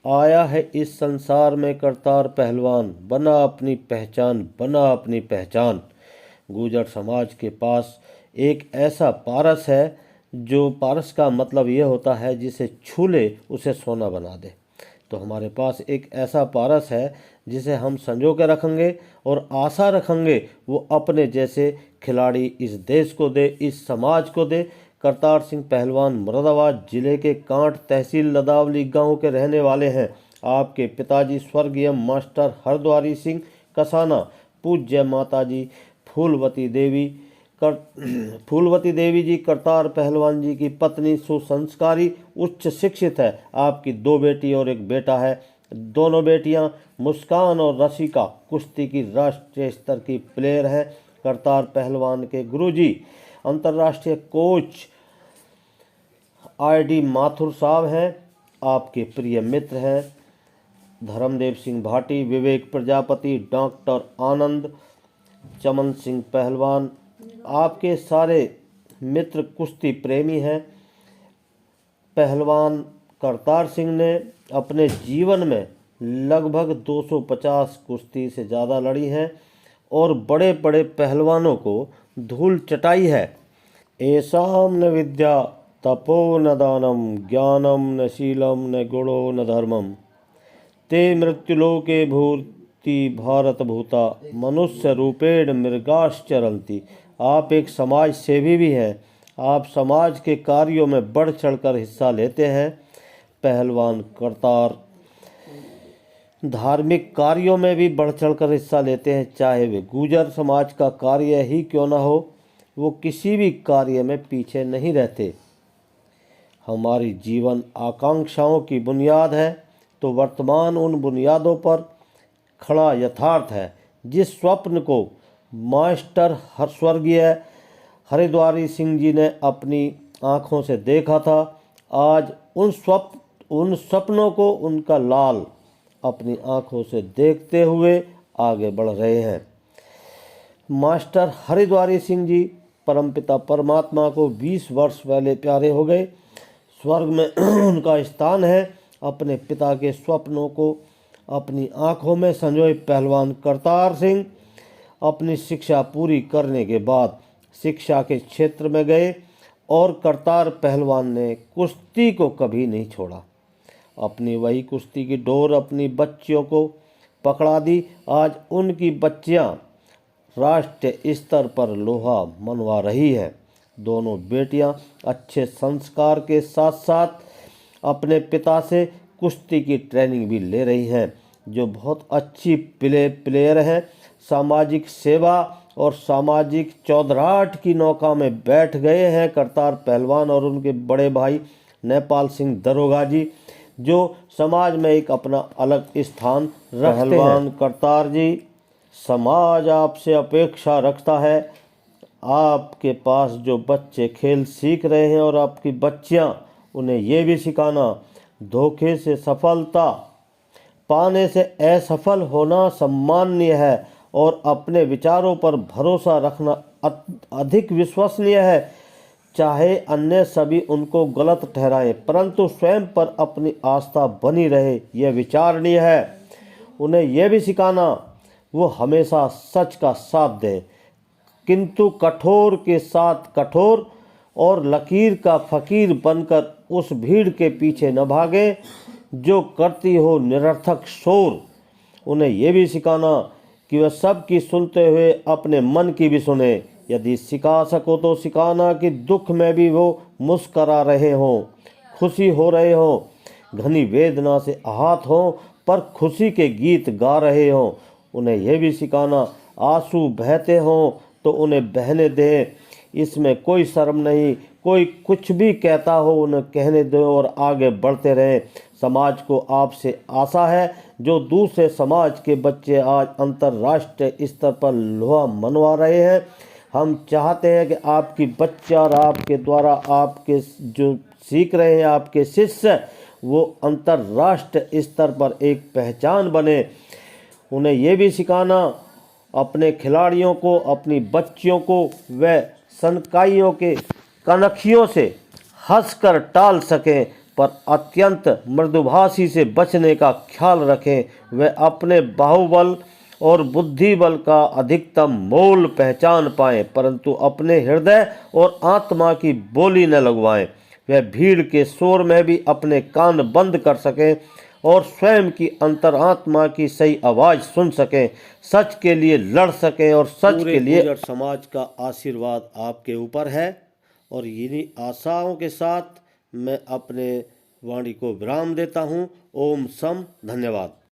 आया है इस संसार में करतार पहलवान, बना अपनी पहचान, बना अपनी पहचान। गुर्जर समाज के पास एक ऐसा पारस है, जो पारस का मतलब ये होता है जिसे छू ले उसे सोना बना दे। तो हमारे पास एक ऐसा पारस है जिसे हम संजो के रखेंगे और आशा रखेंगे वो अपने जैसे खिलाड़ी इस देश को दे, इस समाज को दे। करतार सिंह पहलवान मुरादाबाद जिले के कांट तहसील लदावली गांव के रहने वाले हैं। आपके पिताजी स्वर्गीय मास्टर हरद्वारी सिंह कसाना, पूज्य माताजी फूलवती देवी जी करतार पहलवान जी की पत्नी, सुसंस्कारी, उच्च शिक्षित है। आपकी 2 बेटी और 1 बेटा है। दोनों बेटियां मुस्कान और रसिका कुश्ती की राष्ट्रीय स्तर की प्लेयर हैं। करतार पहलवान के गुरुजी अंतर्राष्ट्रीय कोच ID माथुर साहब हैं। आपके प्रिय मित्र हैं धर्मदेव सिंह भाटी, विवेक प्रजापति, डॉक्टर आनंद, चमन सिंह पहलवान। आपके सारे मित्र कुश्ती प्रेमी हैं। पहलवान करतार सिंह ने अपने जीवन में लगभग 250 कुश्ती से ज़्यादा लड़ी हैं और बड़े बड़े पहलवानों को धूल चटाई है। एषां न विद्या तपो न दानम, ज्ञानम न शीलम न गुणो न धर्मम, ते मृत्युलोके भूति भारत भूता, मनुष्य रूपेण मृगाश्चरन्ति। आप एक समाज सेवी भी हैं। आप समाज के कार्यों में बढ़ चढ़कर हिस्सा लेते हैं। पहलवान करतार धार्मिक कार्यों में भी बढ़ चढ़कर हिस्सा लेते हैं, चाहे वे गुर्जर समाज का कार्य ही क्यों न हो। वो किसी भी कार्य में पीछे नहीं रहते। हमारी जीवन आकांक्षाओं की बुनियाद है, तो वर्तमान उन बुनियादों पर खड़ा यथार्थ है। जिस स्वप्न को मास्टर स्वर्गीय हरद्वारी सिंह जी ने अपनी आँखों से देखा था, आज उन सपनों को उनका लाल अपनी आँखों से देखते हुए आगे बढ़ रहे हैं। मास्टर हरद्वारी सिंह जी परमपिता परमात्मा को 20 वर्ष पहले प्यारे हो गए। स्वर्ग में उनका स्थान है। अपने पिता के स्वप्नों को अपनी आँखों में संजोए पहलवान करतार सिंह अपनी शिक्षा पूरी करने के बाद शिक्षा के क्षेत्र में गए और करतार पहलवान ने कुश्ती को कभी नहीं छोड़ा। अपनी वही कुश्ती की डोर अपनी बच्चियों को पकड़ा दी। आज उनकी बच्चियां राष्ट्रीय स्तर पर लोहा मनवा रही है। दोनों बेटियां अच्छे संस्कार के साथ साथ अपने पिता से कुश्ती की ट्रेनिंग भी ले रही हैं, जो बहुत अच्छी प्लेयर हैं। सामाजिक सेवा और सामाजिक चौधराट की नौका में बैठ गए हैं करतार पहलवान और उनके बड़े भाई नेपाल सिंह दरोगा जी, जो समाज में एक अपना अलग स्थान रखते हैं। पहलवान करतार जी, समाज आपसे अपेक्षा रखता है। आपके पास जो बच्चे खेल सीख रहे हैं और आपकी बच्चियां, उन्हें ये भी सिखाना, धोखे से सफलता पाने से असफल होना सम्माननीय है और अपने विचारों पर भरोसा रखना अधिक विश्वसनीय है। चाहे अन्य सभी उनको गलत ठहराएं, परंतु स्वयं पर अपनी आस्था बनी रहे, यह विचारणीय है। उन्हें यह भी सिखाना वो हमेशा सच का साथ दें, किंतु कठोर के साथ कठोर और लकीर का फकीर बनकर उस भीड़ के पीछे न भागे जो करती हो निरर्थक शोर। उन्हें यह भी सिखाना कि वह सबकी सुनते हुए अपने मन की भी सुने। यदि सिखा सको तो सिखाना कि दुख में भी वो मुस्करा रहे हों, खुशी हो रहे हों, घनी वेदना से आहत हों पर खुशी के गीत गा रहे हों। उन्हें यह भी सिखाना आंसू बहते हों तो उन्हें बहने दें, इसमें कोई शर्म नहीं। कोई कुछ भी कहता हो उन्हें कहने दो और आगे बढ़ते रहें। समाज को आपसे आशा है, जो दूसरे समाज के बच्चे आज अंतर्राष्ट्रीय स्तर पर लोहा मनवा रहे हैं। हम चाहते हैं कि आपकी बच्चा और आपके द्वारा आपके जो सीख रहे हैं आपके शिष्य, वो अंतर्राष्ट्रीय स्तर पर एक पहचान बने। उन्हें यह भी सिखाना अपने खिलाड़ियों को, अपनी बच्चियों को व सनकाइयों के कनखियों से हंसकर टाल सकें, पर अत्यंत मृदुभाषी से बचने का ख्याल रखें। वे अपने बाहुबल और बुद्धि बल का अधिकतम मोल पहचान पाएं, परंतु अपने हृदय और आत्मा की बोली न लगवाएं। वह भीड़ के शोर में भी अपने कान बंद कर सकें और स्वयं की अंतरात्मा की सही आवाज़ सुन सकें, सच के लिए लड़ सकें और सच के लिए। गुर्जर समाज का आशीर्वाद आपके ऊपर है और इन्हीं आशाओं के साथ मैं अपने वाणी को विराम देता हूँ। ओम सम। धन्यवाद।